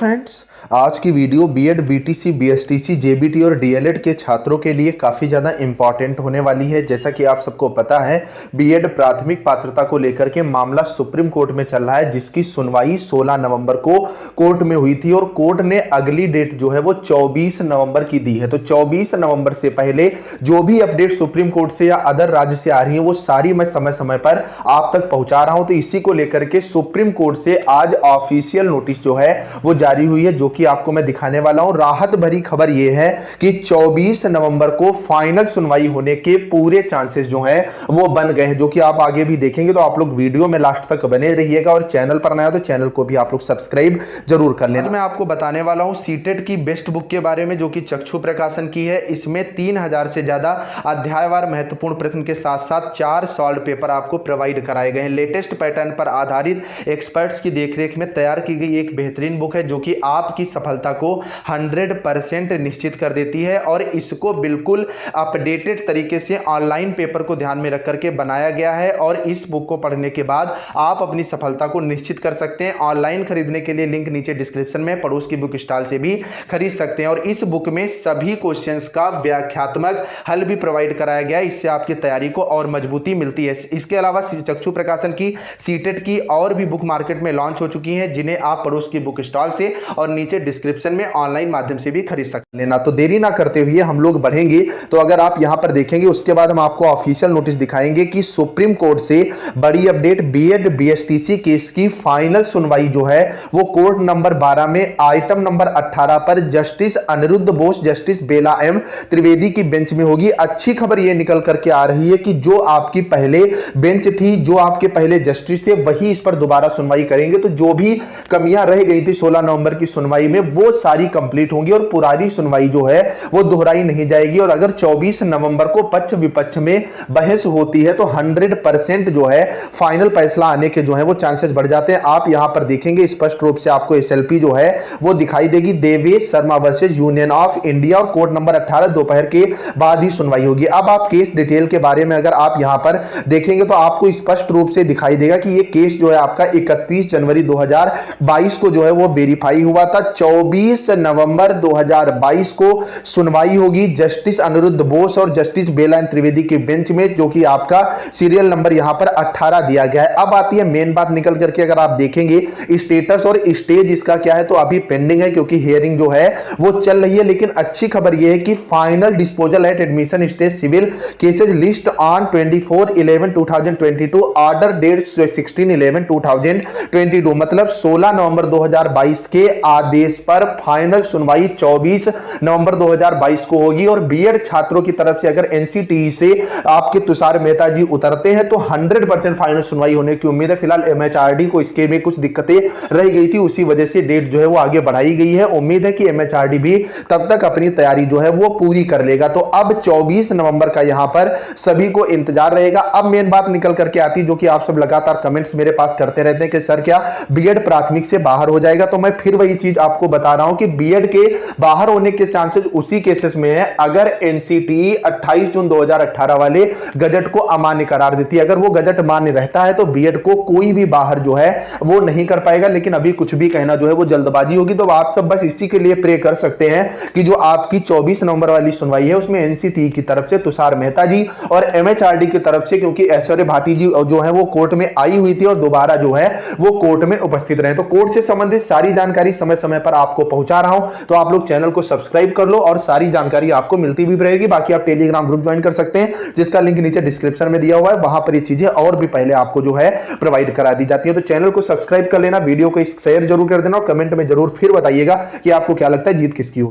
Friends, आज की video BEd, BTC, BSTC, JBT और डीएलएड के छात्रों के लिए काफ़ी ज़्यादा इंपॉर्टेंट होने वाली है। जैसा कि आप सबको पता है, बीएड प्राथमिक पात्रता को लेकर के मामला सुप्रीम कोर्ट में चल रहा है, जिसकी सुनवाई 16 नवंबर को कोर्ट में हुई थी और कोर्ट ने अगली डेट जो है वो 24 नवंबर की दी है। तो 24 नवंबर से पहले जो भी अपडेट सुप्रीम कोर्ट से या अदर राज्य से आ रही है, वो सारी मैं समय समय पर आप तक पहुंचा रहा हूं। तो इसी को लेकर के सुप्रीम कोर्ट से आज ऑफिशियल नोटिस जो है वो जारी हुई है, जो कि आपको मैं दिखाने वाला हूं। राहत भरी खबर यह है कि 24 नवंबर को फाइनल सुनवाई होने के पूरे चांसेस जो हैं वो बन गए हैं, जो कि आप आगे भी देखेंगे। तो आप लोग वीडियो में लास्ट तक बने रहिएगा और चैनल पर नया तो चैनल को भी आप लोग सब्सक्राइब जरूर कर लेना। मैं आपको बताने वाला हूं सीटेट की बेस्ट बुक के बारे में, जो कि चक्षु प्रकाशन की है। इसमें 3000 से ज्यादा अध्यायवार महत्वपूर्ण प्रश्न के साथ साथ 4 सॉल्व पेपर आपको प्रोवाइड कराए गए हैं। लेटेस्ट पैटर्न पर आधारित एक्सपर्ट्स की देखरेख में तैयार की गई एक बेहतरीन बुक है, जो कि आपकी सफलता को 100% निश्चित कर देती है। और इसको बिल्कुल अपडेटेड तरीके से ऑनलाइन पेपर को ध्यान में रख करके बनाया गया है। और इस बुक को पढ़ने के बाद आप अपनी सफलता को निश्चित कर सकते हैं। ऑनलाइन खरीदने के लिए लिंक नीचे डिस्क्रिप्शन में पड़ोस की बुक स्टॉल से भी खरीद सकते हैं। और इस बुक में सभी क्वेश्चंस का व्याख्यात्मक हल भी प्रोवाइड कराया गया है। इससे आपकी तैयारी को और मजबूती मिलती है। इसके अलावा चक्षु प्रकाशन की सीटेट की और भी बुक मार्केट में लॉन्च हो चुकी हैं, जिन्हें आप पड़ोस की बुक स्टॉल से और नीचे डिस्क्रिप्शन में ऑनलाइन माध्यम से भी खरीद सकते हैं। तो देरी ना करते हुए हम लोग बढ़ेंगे। तो अगर आप यहां पर देखेंगे, उसके बाद हम आपको ऑफिशियल नोटिस दिखाएंगे कि सुप्रीम कोर्ट से बड़ी अपडेट, बीएड बीएसटीसी केस की फाइनल सुनवाई जो है वो कोर्ट नंबर 12 में आइटम नंबर 18 पर जस्टिस अनिरुद्ध बोस, जस्टिस बेला एम त्रिवेदी की बेंच में होगी। अच्छी खबर यह निकल करके आ रही है कि जो आपकी पहले बेंच थी, जो आपके पहले जस्टिस थे, वही इस पर दोबारा सुनवाई करेंगे। तो जो भी कमियां रह गई थी 16 नवंबर की सुनवाई में, वो सारी कंप्लीट होंगी और पुरानी सुनवाई जो है वो दोहराई नहीं जाएगी। और अगर 24 नवंबर को पक्ष विपक्ष में बहस होती है तो 100% जो है फाइनल फैसला आने के जो है वो चांसेस बढ़ जाते हैं। आप यहां पर देखेंगे स्पष्ट रूप से आपको एसएलपी जो है वो दिखाई देगी, Devesh Sharma versus union of India, और कोर्ट नंबर 18 दोपहर के बाद ही सुनवाई होगी। अब आप केस डिटेल के बारे में अगर आप यहां पर देखेंगे तो आपको स्पष्ट रूप से दिखाई देगा कि ये केस जो है आपका 31 जनवरी 2022 को जो है वो वेरीफाई हुआ था। 24 नवंबर 2022 को सुनवाई होगी जस्टिस अनिरुद्ध बोस और जस्टिस बेला एम त्रिवेदी के बेंच में, जो कि आपका सीरियल नंबर यहां पर 18 दिया गया है। अब आती है मेन बात निकल करके, अगर आप देखेंगे स्टेटस और स्टेज इसका क्या है, तो अभी पेंडिंग है क्योंकि हियरिंग जो है वो चल रही है। लेकिन अच्छी खबर यह है कि final disposal at admission stage civil cases list on 24/11/2022, order date 16/11/2022, मतलब 16 नवंबर 2022 के आदेश पर फाइनल सुनवाई 24 नवंबर 2022 को होगी। और बीएड छात्रों की तरफ से अगर एनसीटीई से आपके तुषार मेहता जी उतरते हैं तो 100% फाइनल सुनवाई होने की उम्मीद है। फिलहाल एमएचआरडी को इसके में कुछ दिक्कतें रह गई थी, उसी वजह से डेट जो है वो आगे बढ़ाई गई है। उम्मीद है कि एमएचआरडी भी तब तक अपनी तैयारी जो है वो पूरी कर लेगा। तो अब 24 नवंबर का यहां पर सभी को इंतजार रहेगा। अब मेन बात निकल करके आती, जो कि आप सब लगातार कमेंट्स मेरे पास करते रहते हैं कि सर क्या बीएड प्राथमिक से बाहर हो जाएगा। तो मैं फिर वही चीज आपको बता रहा हूं कि बीएड के बाहर होने के चांसेस उसी केसेस में है अगर एनसीटीई 28 जून 2018 वाले गजट को अमान्य करार देती है। अगर वो गजट मान्य रहता है तो बीएड को कोई भी बाहर जो है वो नहीं कर पाएगा। लेकिन अभी कुछ भी कहना जो है वो जल्दबाजी होगी। तो आप सब बस इसी के लिए प्रे कर सकते हैं कि जो आपकी 24 नवंबर वाली सुनवाई है उसमें एनसीटीई की तरफ से तुषार मेहता जी और एमएचआरडी की तरफ से, क्योंकि ऐश्वर्य भाटी जी जो है वो कोर्ट में आई हुई थी और दोबारा जो है वो कोर्ट में उपस्थित रहे। तो कोर्ट से संबंधित सारी जानकारी समय समय पर आपको पहुंचा रहा हूं। तो आप लोग चैनल को सब्सक्राइब कर लो और सारी जानकारी आपको मिलती भी रहेगी। बाकी आप टेलीग्राम ग्रुप ज्वाइन कर सकते हैं, जिसका लिंक नीचे डिस्क्रिप्शन में दिया हुआ है। वहां पर ये चीजें और भी पहले आपको जो है प्रोवाइड करा दी जाती है। तो चैनल को सब्सक्राइब कर लेना, वीडियो को शेयर जरूर कर देना और कमेंट में जरूर फिर बताइएगा कि आपको क्या लगता है जीत किसकी हो।